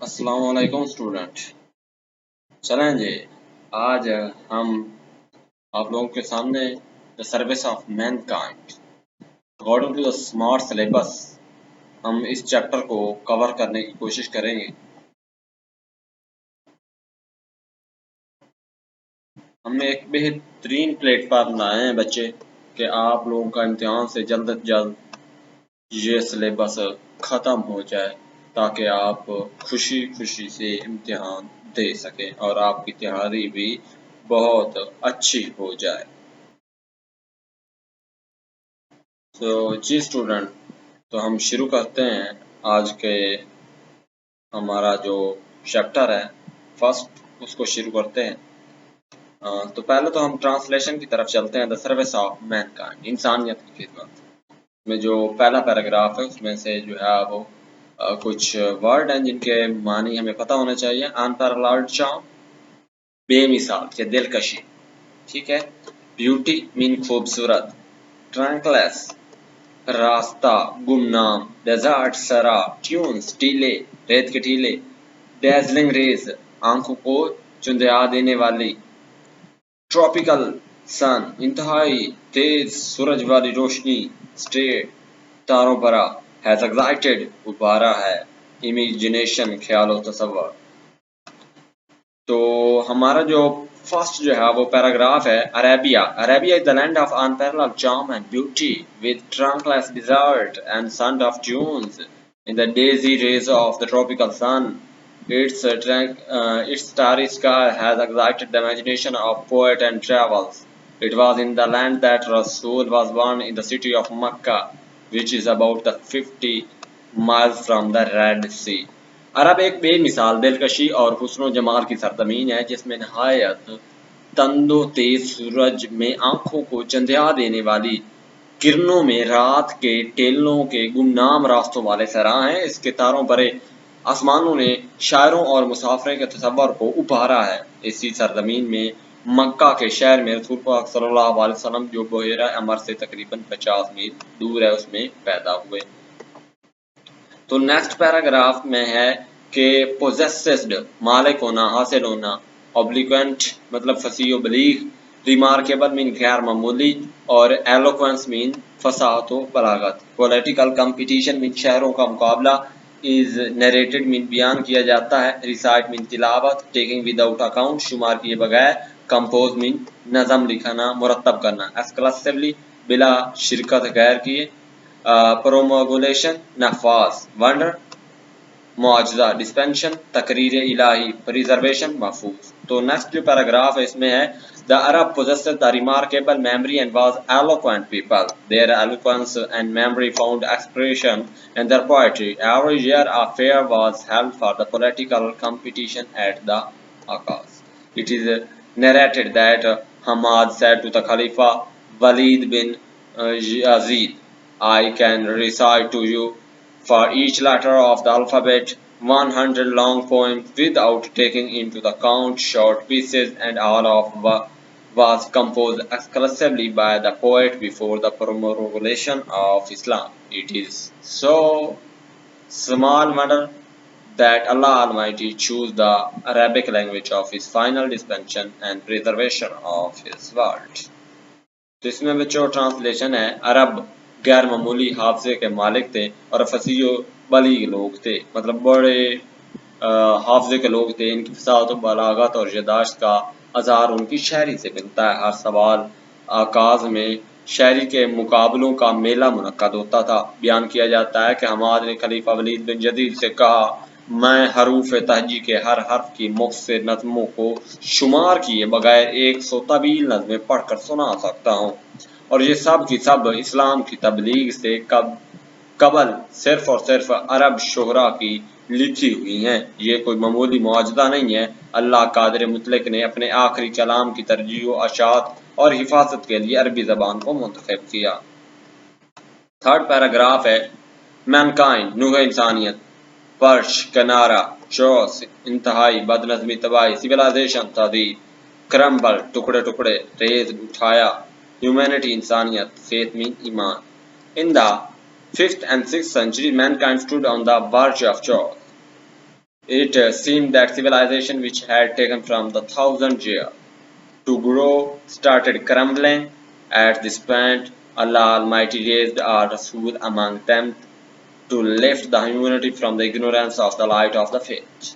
السلام علیکم اسٹوڈنٹ. چلیں جی، آج ہم آپ لوگوں کے سامنے the service of main kind according to the smart syllabus ہم اس چیپٹر کو کور کرنے کی کوشش کریں گے. ہم نے ایک بہترین پلیٹ فارم لائے ہیں بچے کہ آپ لوگوں کا امتحان سے جلد از جلد یہ سلیبس ختم ہو جائے تاکہ آپ خوشی خوشی سے امتحان دے سکیں اور آپ کی تیاری بھی بہت اچھی ہو جائے. تو جی اسٹوڈنٹ، تو ہم شروع کرتے ہیں آج کے ہمارا جو چیپٹر ہے فرسٹ اس کو شروع کرتے ہیں. تو پہلے تو ہم ٹرانسلیشن کی طرف چلتے ہیں. دا سروس آف مین کائنڈ، انسانیت کی خدمت میں جو پہلا پیراگراف ہے اس میں سے جو ہے وہ کچھ ورڈ ہیں جن کے معنی ہمیں پتہ ہونا چاہیے. انپیرالڈ چارم، بے مثال یا دلکشی، ٹھیک ہے. بیوٹی مین خوبصورت. ٹرانکلیس راستہ، گمنام. ڈیزرٹ سرا. ٹیونز ٹیلے، ریت کے ٹیلے. ڈیزلنگ ریز آنکھوں کو چندیا دینے والی. ٹراپیکل سن انتہائی تیز سورج والی روشنی. اسٹیٹ تاروں برا. ہیز ایگزائٹیڈ ابھارا ہے. امیجنیشن خیال و تصور. تو ہمارا جو فرسٹ جو ہے وہ پیراگراف ہے Arabia. Arabia is the land of unparalleled charm and beauty with trunkless desert and sun of dunes in the daisy rays of the tropical sun. Its starry sky has excited the imagination of poet and travels. It was in the land that Rasul was born in the city of Mecca, which is about the 50 miles from the Red Sea. عرب ایک بے مثال دلکشی اور حسن و جمال کی سرزمین ہے جس میں نہایت تند و تیز سورج میں آنکھوں کو چندیا دینے والی کرنوں میں رات کے ٹیلوں کے گمنام راستوں والے صحرا ہیں. اس کے تاروں برے آسمانوں نے شاعروں اور مسافروں کے تصور کو ابھارا ہے. اسی سرزمین میں مکہ کے شہر میں رسول پاک صلی اللہ علیہ وسلم جو بحیرہ عمر سے تقریباً 50 میل دور ہے اس میں پیدا ہوئے. تو نیکسٹ پیراگراف میں ہے کہ پوزیسڈ مالک ہونا، حاصل ہونا. اوبلیکوینٹ مطلب فصیح و بلیغ. ریمارکیبل مین غیر معمولی اور ایلوکوینس مین فصاحت و بلاغت. پولیٹیکل کمپٹیشن مین شہروں کا مقابلہ. از نیریٹڈ مین بیان کیا جاتا ہے. ریسائٹ مین تلاوت. ٹیکنگ وداؤٹ اکاؤنٹ شمار کیے بغیر. کمپوز مین نظم لکھنا مرتب کرنا. ایکسکلسیولی بلا شرکت غیر کیے. پروموگولیشن نفاذ. ونڈر معجزہ. ڈسپینشن تقریر الہی. پریزرویشن محفوظ. تو نیکسٹ جو پیراگراف ہے اس میں ہے The Arab possessed the remarkable memory and was eloquent people. Their eloquence and memory found expression in their poetry. Every year a fair was held for the political competition at the Akaz. It is narrated that Hamad said to the Khalifa Walid bin Yazid, I can recite to you for each letter of the alphabet 100 long poems without taking into the count short pieces, and all of was composed exclusively by the poet before the promulgation of Islam. It is so small wonder that Allah Almighty chose the Arabic language of His final dispensation and preservation of His word. تو اس میں بچوں translation ہے. عرب غیر معمولی حافظے کے مالک تھے اور فصیح و بلیغ لوگ تھے، مطلب بڑے حافظے کے لوگ تھے. ان کی فصاحت و بلاغت اور یادداشت کا اظہار ان کی شاعری سے ملتا ہے. ہر سوال آغاز میں شاعری کے مقابلوں کا میلہ منعقد ہوتا تھا. بیان کیا جاتا ہے کہ حماد نے خلیفہ ولید بن جدید سے کہا، میں حروف تہجی کے ہر حرف کی مختصر نظموں کو شمار کیے بغیر 100 طویل نظمیں پڑھ کر سنا سکتا ہوں، اور یہ سب کی سب اسلام کی تبلیغ سے قبل صرف اور صرف عرب شعراء کی لکھی ہوئی ہیں. یہ کوئی معمولی معجزہ نہیں ہے. اللہ قادر مطلق نے اپنے آخری کلام کی ترجیح و اشاعت اور حفاظت کے لیے عربی زبان کو منتخب کیا. تھرڈ پیراگراف ہے مینکائنڈ نوع انسانیت. پرش کنارہ. چوس انتہائی بد نظمی تباہی. سویلائزیشن تہذیب. کرمبل ٹکڑے ٹکڑے. ریز اٹھایا. ہیومینٹی انسانیت. فیتھ مین ایمان. In the 5th and 6th century mankind stood on the verge of chaos. It seemed that civilization, which had taken from the 1,000 years to grow, started crumbling. At this point, Allah Almighty raised a Rasul among them to lift the humanity from the ignorance of the light of the faith.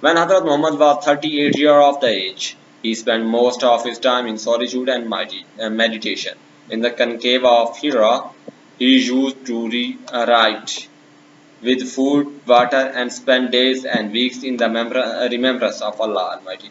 When Hazrat Muhammad was 38 years of the age, he spent most of his time in solitude and meditation. In the concave of Hira, he used to write with food, water, and spend days and weeks in the remembrance of Allah Almighty.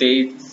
23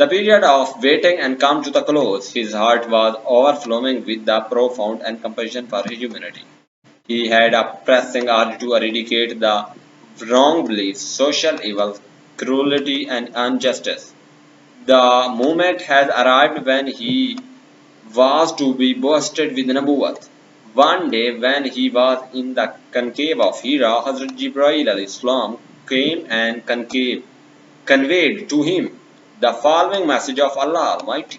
The period of waiting and come to the close. His heart was overflowing with the profound and compassion for humanity. He had a pressing urge to eradicate the wrong beliefs, social evils, cruelty, and injustice. The moment has arrived when he was to be boosted with Nabuwat. One day, when he was in the concave of Hira, Hazrat Jibreel alayhi salam came and conveyed to him the following message of Allah Almighty.